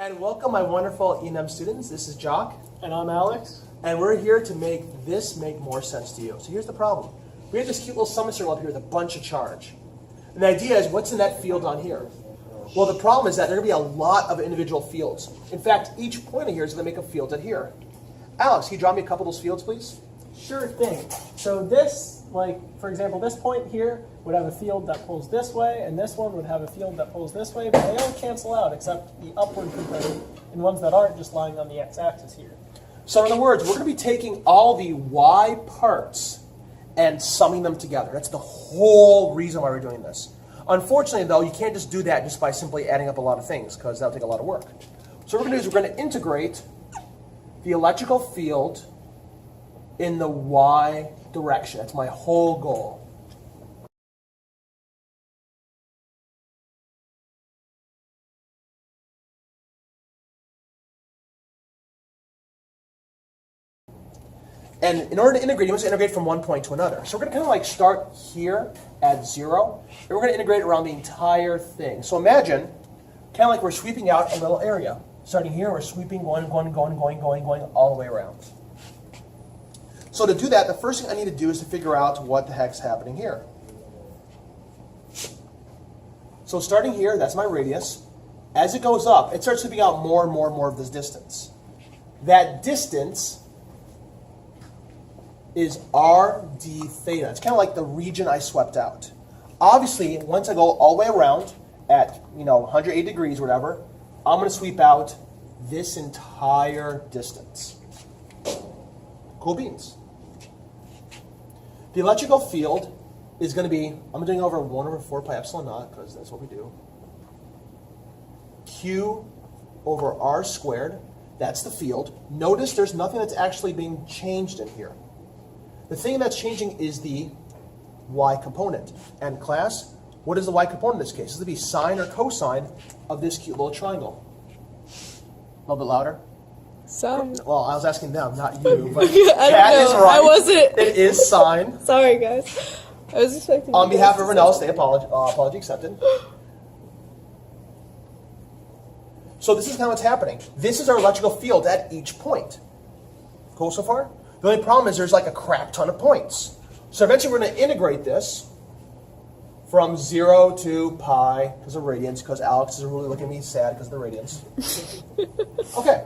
And welcome, my wonderful E&M students. This is Jock. And I'm Alex. And we're here to make this make more sense to you. So here's the problem. We have this cute little summit circle up here with a bunch of charge. And the idea is, what's in that field on here? Well, the problem is that there are going to be a lot of individual fields. In fact, each point in here is going to make a field at here. Alex, can you draw me a couple of those fields, please? Sure thing. So this, for example, this point here would have a field that pulls this way, and this one would have a field that pulls this way, but they all cancel out except the upward component and ones that aren't just lying on the x-axis here. So in other words, we're going to be taking all the y parts and summing them together. That's the whole reason why we're doing this. Unfortunately, though, you can't just do that just by simply adding up a lot of things, because that'll take a lot of work. So what we're going to do is we're going to integrate the electrical field in the y direction. That's my whole goal. And in order to integrate, you must integrate from one point to another. So we're going to kind of like start here at 0, and we're going to integrate around the entire thing. So imagine, kind of like we're sweeping out a little area. Starting here, we're sweeping, going all the way around. So to do that, the first thing I need to do is to figure out what the heck's happening here. So starting here, that's my radius. As it goes up, it starts sweeping out more and more of this distance. That distance is r d theta. It's kind of like the region I swept out. Obviously, once I go all the way around at 180 degrees or whatever, I'm going to sweep out this entire distance. Cool beans. The electrical field is going to be, I'm doing over 1 over 4 pi epsilon naught, because that's what we do. Q over r squared, that's the field. Notice there's nothing that's actually being changed in here. The thing that's changing is the y component. And class, what is the y component in this case? This will be sine or cosine of this cute little triangle. A little bit louder. Sine. Well, I was asking them, not you. But I don't know. is right. I wasn't. It is sine. Sorry, guys. I was expecting. On behalf of everyone else, apology accepted. So this is kind of what's happening. This is our electrical field at each point. Cool so far? The only problem is there's like a crap ton of points. So eventually we're going to integrate this from 0 to pi because of radians, because Alex is really looking at me sad because of the radians. Okay.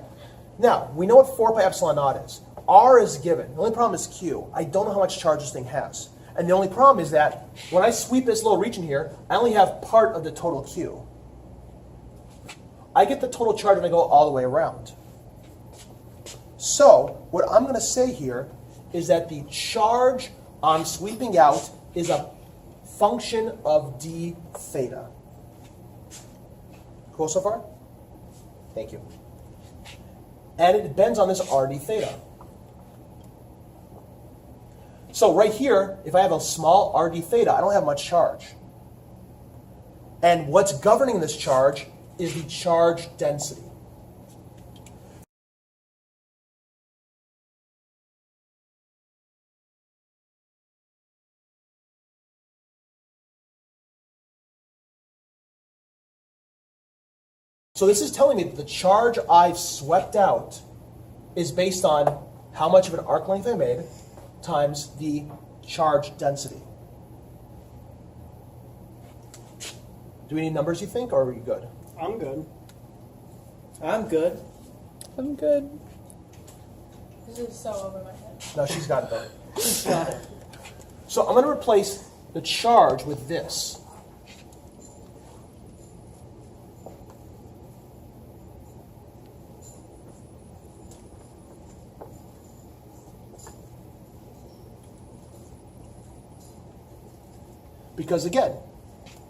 Now, we know what 4 pi epsilon naught is. R is given. The only problem is Q. I don't know how much charge this thing has. And the only problem is that when I sweep this little region here, I only have part of the total Q. I get the total charge when I go all the way around. So, what I'm going to say here is that the charge I'm sweeping out is a function of d theta. Cool so far? Thank you. And it depends on this rd theta. So right here, if I have a small rd theta, I don't have much charge. And what's governing this charge is the charge density. So this is telling me that the charge I've swept out is based on how much of an arc length I made times the charge density. Do we need numbers, you think, or are we good? I'm good. I'm good. I'm good. This is so over my head. No, she's got it though. She's got it. So I'm going to replace the charge with this. Because again,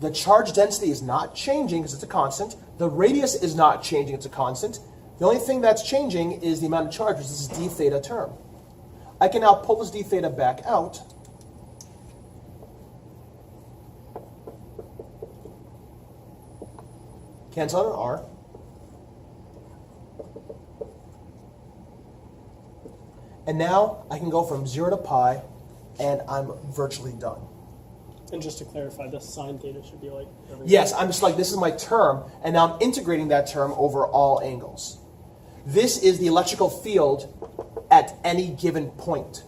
the charge density is not changing because it's a constant. The radius is not changing, it's a constant. The only thing that's changing is the amount of charge, which is this d theta term. I can now pull this d theta back out. Cancel out an r. And now I can go from 0 to pi, and I'm virtually done. And just to clarify, the sine theta should be like everything. Yes, I'm just like, this is my term, and now I'm integrating that term over all angles. This is the electrical field at any given point.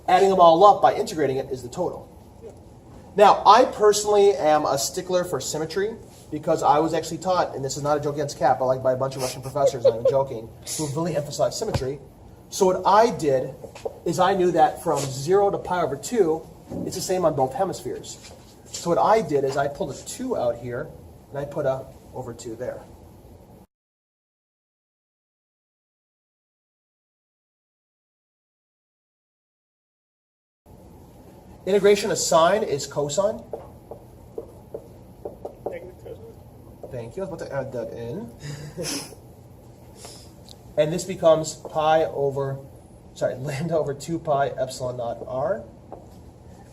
Adding them all up by integrating it is the total. Now, I personally am a stickler for symmetry because I was actually taught, and this is not a joke against Cap, but like by a bunch of Russian professors, and I'm joking, who really emphasize symmetry. So what I did is I knew that from 0 to pi over 2, it's the same on both hemispheres. So what I did is I pulled a 2 out here, and I put a over 2 there. Integration of sine is cosine. Negative cosine. Thank you. I was about to add that in. And this becomes lambda over 2 pi epsilon naught r.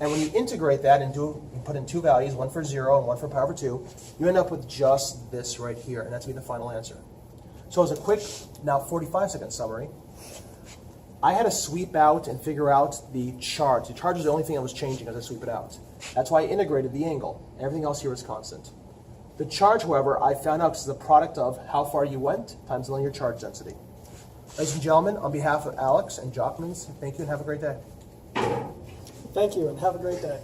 And when you integrate that and you put in two values, one for 0 and one for pi over 2, you end up with just this right here, and that's going to be the final answer. So as a quick, now 45-second summary, I had to sweep out and figure out the charge. The charge is the only thing that was changing as I sweep it out. That's why I integrated the angle. Everything else here is constant. The charge, however, I found out is the product of how far you went times the linear charge density. Ladies and gentlemen, on behalf of Alex and Jockmans, thank you and have a great day. Thank you, and have a great day.